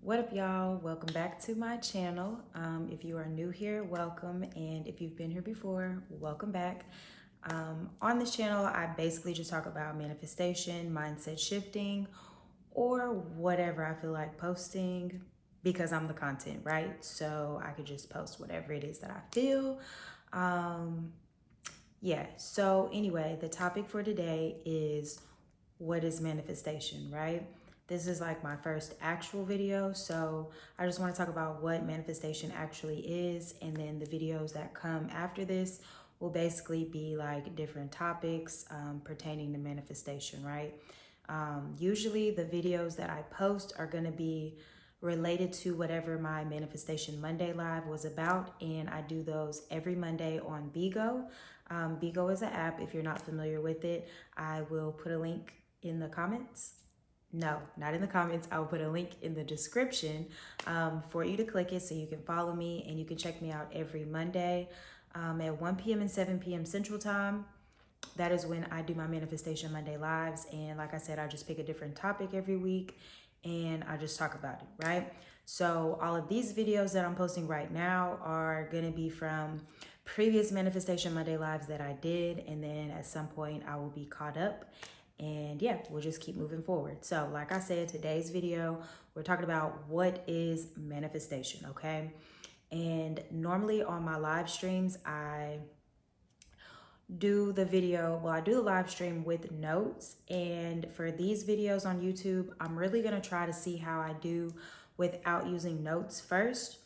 What up, y'all? Welcome back to my channel. If you are new here, welcome, and if you've been here before, welcome back. On this channel, I basically just talk about manifestation, mindset shifting, or whatever I feel like posting because I'm the content, right? So I could just post whatever it is that I feel. So anyway, the topic for today is what is manifestation, right? This is like my first actual video, so I just want to talk about what manifestation actually is, and then the videos that come after this will basically be like different topics pertaining to manifestation, right? Usually the videos that I post are going to be related to whatever my Manifestation Monday Live was about, and I do those every Monday on Bigo. Bigo is an app. If you're not familiar with it, I will put a link in the comments. No, not in the comments. I will put a link in the description for you to click it so you can follow me, and you can check me out every Monday at 1 p.m. and 7 p.m. Central Time. That is when I do my Manifestation Monday Lives. And like I said, I just pick a different topic every week and I just talk about it, right? So all of these videos that I'm posting right now are going to be from previous Manifestation Monday Lives that I did. And then at some point I will be caught up. And yeah, we'll just keep moving forward. So like I said, today's video, we're talking about what is manifestation, okay? And normally on my live streams, I do the live stream with notes. And for these videos on YouTube, I'm really gonna try to see how I do without using notes first.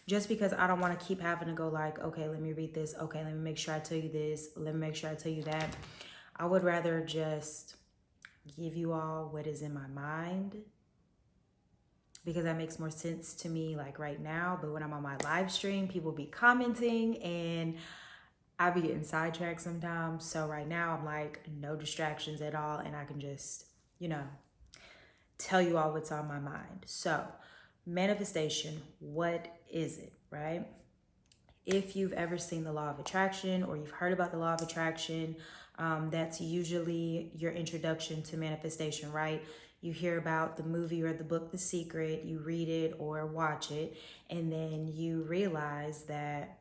Just because I don't want to keep having to go like, okay, let me read this. Okay, let me make sure I tell you this. Let me make sure I tell you that. I would rather just give you all what is in my mind, because that makes more sense to me like right now. But when I'm on my live stream, people be commenting and I be getting sidetracked sometimes. So right now I'm like, no distractions at all. And I can just, tell you all what's on my mind. So manifestation, what is it, right? If you've ever seen the law of attraction or you've heard about the law of attraction, that's usually your introduction to manifestation, right? You hear about the movie or the book, The Secret, you read it or watch it, and then you realize that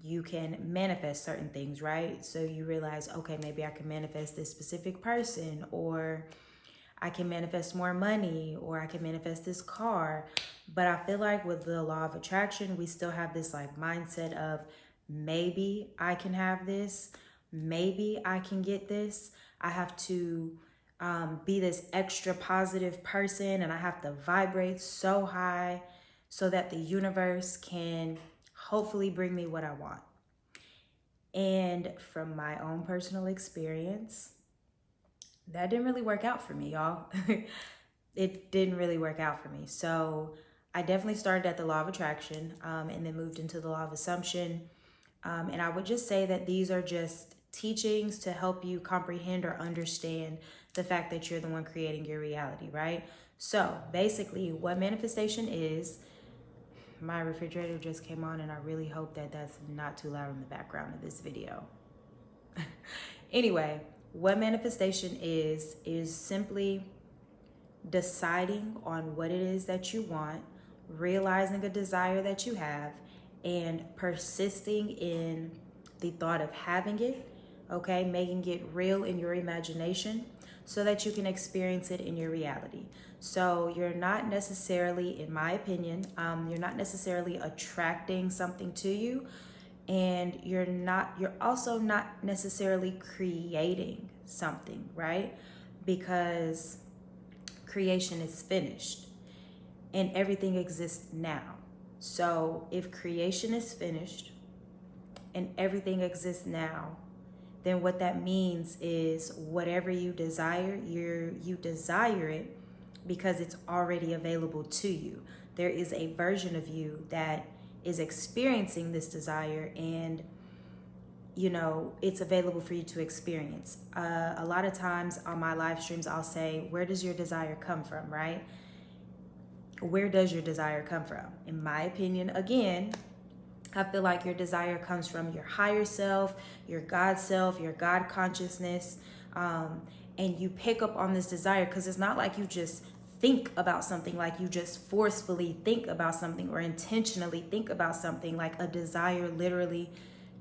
you can manifest certain things, right? So you realize, okay, maybe I can manifest this specific person, or I can manifest more money, or I can manifest this car. But I feel like with the law of attraction, we still have this like mindset of maybe I can have this, maybe I can get this. I have to be this extra positive person, and I have to vibrate so high so that the universe can hopefully bring me what I want. And from my own personal experience, that didn't really work out for me, y'all. It didn't really work out for me. So I definitely started at the law of attraction and then moved into the law of assumption. And I would just say that these are just teachings to help you comprehend or understand the fact that you're the one creating your reality, right? So basically what manifestation is, my refrigerator just came on and I really hope that that's not too loud in the background of this video. Anyway, what manifestation is simply deciding on what it is that you want, realizing a desire that you have, and persisting in the thought of having it, okay? Making it real in your imagination so that you can experience it in your reality. So you're not necessarily, in my opinion, you're not necessarily attracting something to you, and you're also not necessarily creating something, right? Because creation is finished and everything exists now. So if creation is finished and everything exists now, then what that means is whatever you desire, you desire it because it's already available to you. There is a version of you that is experiencing this desire, and it's available for you to experience. A lot of times on my live streams, I'll say, where does your desire come from, right? Where does your desire come from? In my opinion, again, I feel like your desire comes from your higher self, your God self, your God consciousness. And you pick up on this desire because it's not like you just think about something, like you just forcefully think about something or intentionally think about something, like a desire literally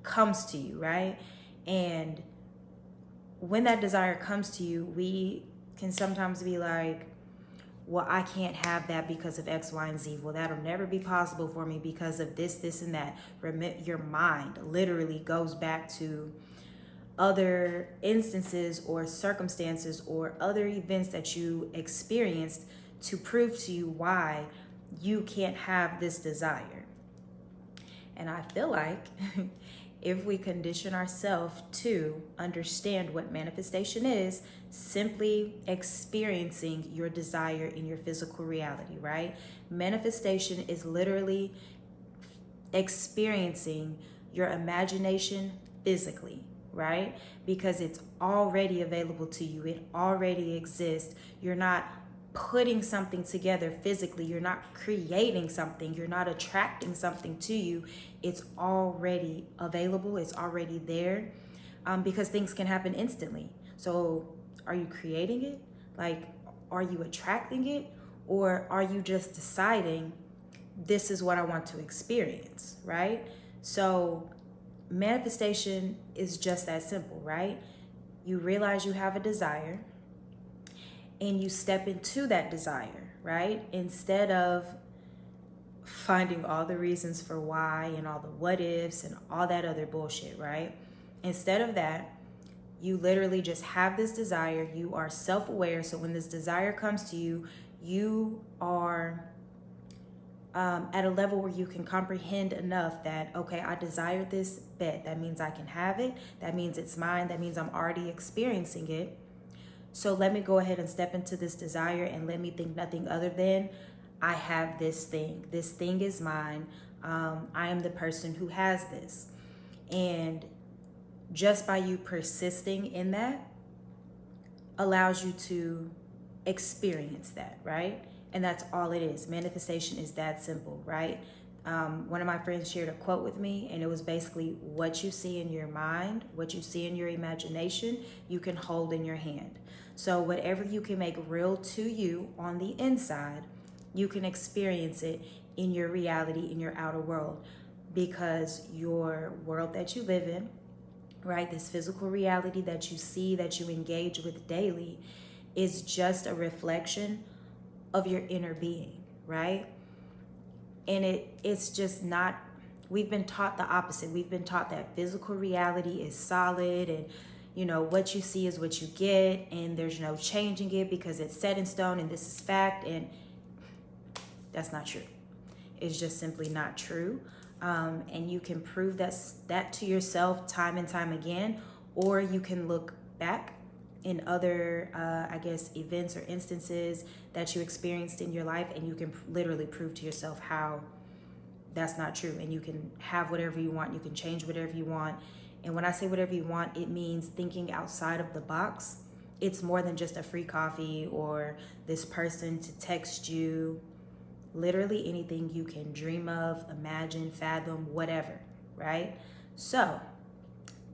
comes to you, right? And when that desire comes to you, we can sometimes be like, well, I can't have that because of X, Y, and Z. Well, that'll never be possible for me because of this, this, and that. Your mind literally goes back to other instances or circumstances or other events that you experienced to prove to you why you can't have this desire. And I feel like if we condition ourselves to understand what manifestation is, simply experiencing your desire in your physical reality, right? Manifestation is literally experiencing your imagination physically, right? Because it's already available to you. It already exists. You're not putting something together physically. You're not creating something. You're not attracting something to you. It's already available. It's already there, because things can happen instantly. So are you creating it? Like, are you attracting it? Or are you just deciding this is what I want to experience, right? So manifestation is just that simple, right? You realize you have a desire and you step into that desire, right? Instead of finding all the reasons for why and all the what ifs and all that other bullshit, right? Instead of that, you literally just have this desire. You are self-aware. So when this desire comes to you, you are at a level where you can comprehend enough that, okay, I desire this, bet. That means I can have it. That means it's mine. That means I'm already experiencing it. So let me go ahead and step into this desire and let me think nothing other than I have this thing. This thing is mine. I am the person who has this. And just by you persisting in that allows you to experience that, right? And that's all it is. Manifestation is that simple, right? One of my friends shared a quote with me, and it was basically, what you see in your mind, what you see in your imagination, you can hold in your hand. So whatever you can make real to you on the inside, you can experience it in your reality, in your outer world, because your world that you live in, right, this physical reality that you see, that you engage with daily, is just a reflection of your inner being, right? And it's just not, we've been taught the opposite. We've been taught that physical reality is solid, and what you see is what you get, and there's no changing it because it's set in stone and this is fact. And that's not true. It's just simply not true. And you can prove that to yourself time and time again, or you can look back in other, events or instances that you experienced in your life, and you can literally prove to yourself how that's not true. And you can have whatever you want. You can change whatever you want. And when I say whatever you want, it means thinking outside of the box. It's more than just a free coffee or this person to text you. Literally anything you can dream of, imagine, fathom, whatever, right? So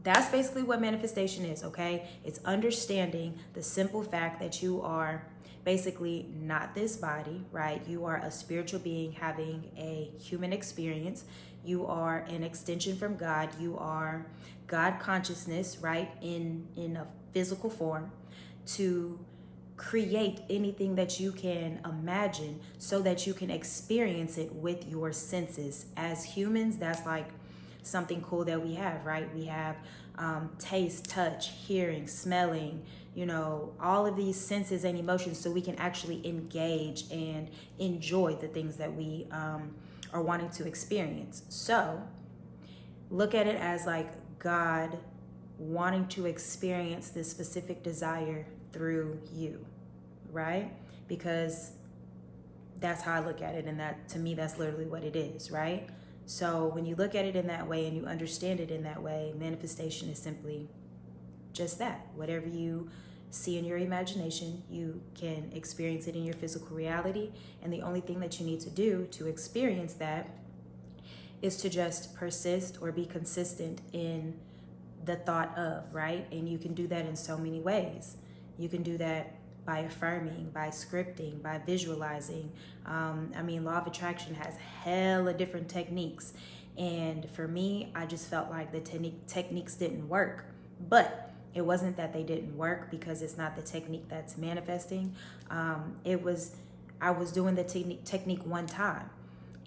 that's basically what manifestation is, okay? It's understanding the simple fact that you are basically not this body, right? You are a spiritual being having a human experience. You are an extension from God. You are God consciousness, right? In a physical form, to create anything that you can imagine so that you can experience it with your senses. As humans, that's like something cool that we have, right? We have taste, touch, hearing, smelling, all of these senses and emotions, so we can actually engage and enjoy the things that we are wanting to experience. So look at it as like God wanting to experience this specific desire through you, right? Because that's how I look at it, and that, to me, that's literally what it is, right? So when you look at it in that way and you understand it in that way, manifestation is simply just that. Whatever you see in your imagination, you can experience it in your physical reality, and the only thing that you need to do to experience that is to just persist or be consistent in the thought of, right? And you can do that in so many ways. You can do that by affirming, by scripting, by visualizing. I mean, law of attraction has hella different techniques. And for me, I just felt like the techniques didn't work. But it wasn't that they didn't work because it's not the technique that's manifesting. I was doing the technique one time.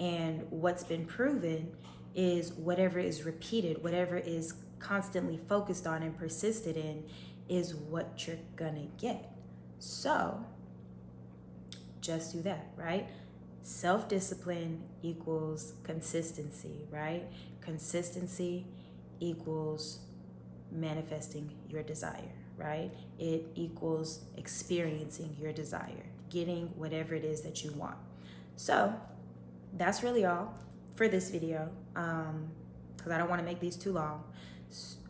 And what's been proven is whatever is repeated, whatever is constantly focused on and persisted in, is what you're gonna get. So just do that, right? Self-discipline equals consistency, right? Consistency equals manifesting your desire, right? It equals experiencing your desire, getting whatever it is that you want. So that's really all for this video, because I don't want to make these too long.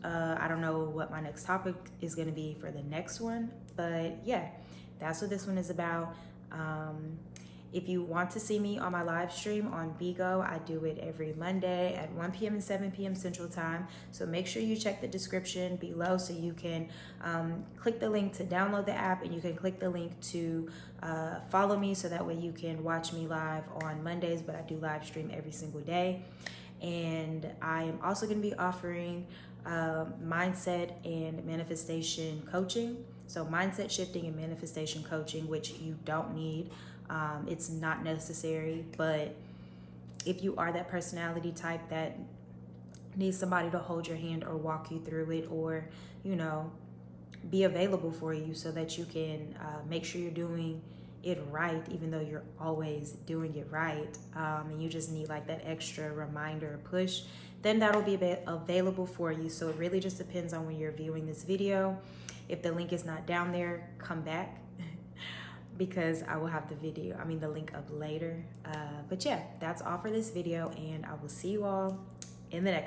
I don't know what my next topic is going to be for the next one, but yeah, that's what this one is about. If you want to see me on my live stream on Vigo, I do it every Monday at 1 p.m. and 7 p.m. Central Time. So make sure you check the description below so you can click the link to download the app, and you can click the link to follow me so that way you can watch me live on Mondays, but I do live stream every single day. And I am also going to be offering mindset and manifestation coaching. So mindset shifting and manifestation coaching, which you don't need. It's not necessary, but if you are that personality type that needs somebody to hold your hand or walk you through it, or, you know, be available for you so that you can make sure you're doing it right, even though you're always doing it right, and you just need like that extra reminder or push, then that'll be available for you. So it really just depends on when you're viewing this video. If the link is not down there, come back because I will have the link up later. But yeah, that's all for this video, and I will see you all in the next